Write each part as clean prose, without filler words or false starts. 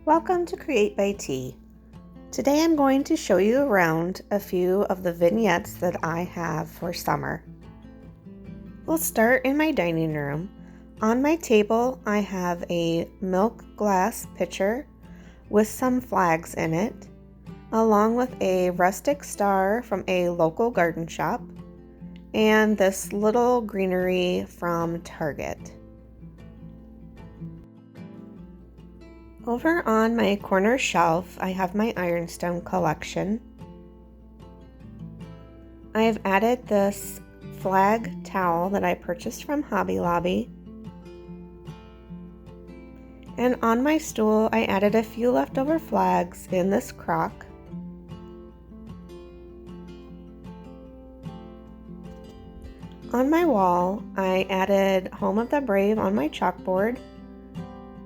Welcome to Create by T. Today I'm going to show you around a few of the vignettes that I have for summer. We'll start in my dining room. On my table I have a milk glass pitcher with some flags in it, along with a rustic star from a local garden shop, and this little greenery from Target. Over on my corner shelf, I have my ironstone collection. I have added this flag towel that I purchased from Hobby Lobby. And on my stool, I added a few leftover flags in this crock. On my wall, I added Home of the Brave on my chalkboard,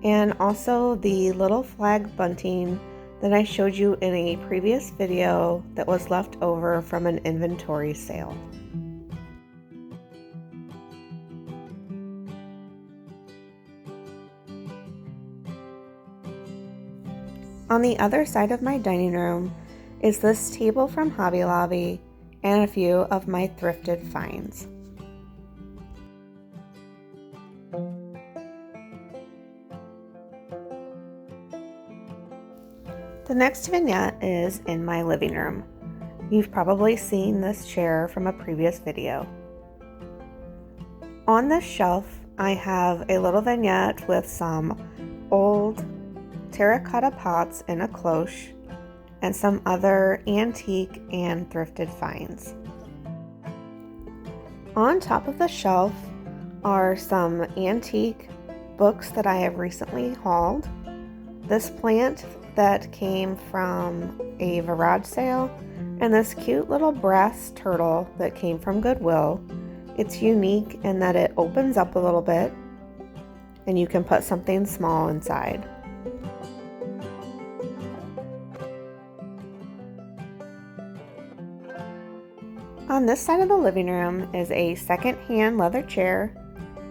and also the little flag bunting that I showed you in a previous video that was left over from an inventory sale. On the other side of my dining room is this table from Hobby Lobby and a few of my thrifted finds. The next vignette is in my living room. You've probably seen this chair from a previous video. On this shelf, I have a little vignette with some old terracotta pots in a cloche and some other antique and thrifted finds. On top of the shelf are some antique books that I have recently hauled. This plant that came from a garage sale, and this cute little brass turtle that came from Goodwill. It's unique in that it opens up a little bit and you can put something small inside. On this side of the living room is a second-hand leather chair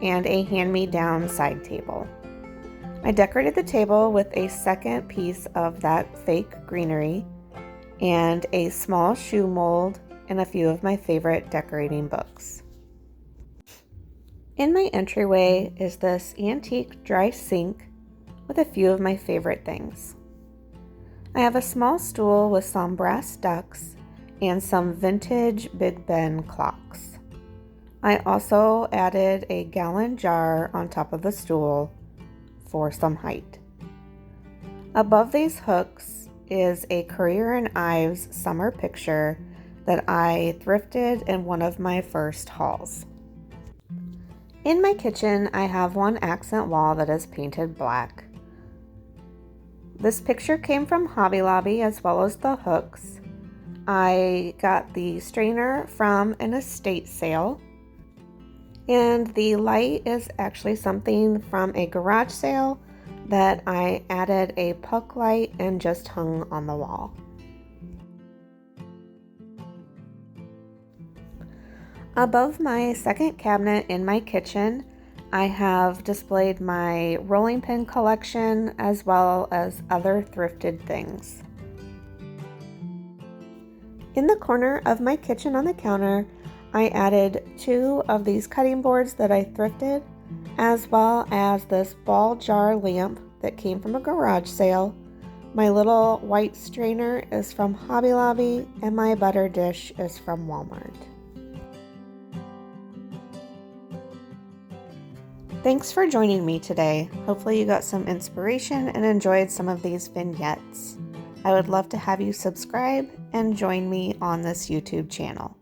and a hand-me-down side table. I decorated the table with a second piece of that fake greenery and a small shoe mold and a few of my favorite decorating books. In my entryway is this antique dry sink with a few of my favorite things. I have a small stool with some brass ducks and some vintage Big Ben clocks. I also added a gallon jar on top of the stool for some height. Above these hooks is a Currier and Ives summer picture that I thrifted in one of my first hauls. In my kitchen, I have one accent wall that is painted black. This picture came from Hobby Lobby as well as the hooks. I got the strainer from an estate sale. And the light is actually something from a garage sale that I added a puck light and just hung on the wall. Above my second cabinet in my kitchen, I have displayed my rolling pin collection as well as other thrifted things. In the corner of my kitchen on the counter, I added 2 of these cutting boards that I thrifted, as well as this ball jar lamp that came from a garage sale. My little white strainer is from Hobby Lobby, and my butter dish is from Walmart. Thanks for joining me today. Hopefully you got some inspiration and enjoyed some of these vignettes. I would love to have you subscribe and join me on this YouTube channel.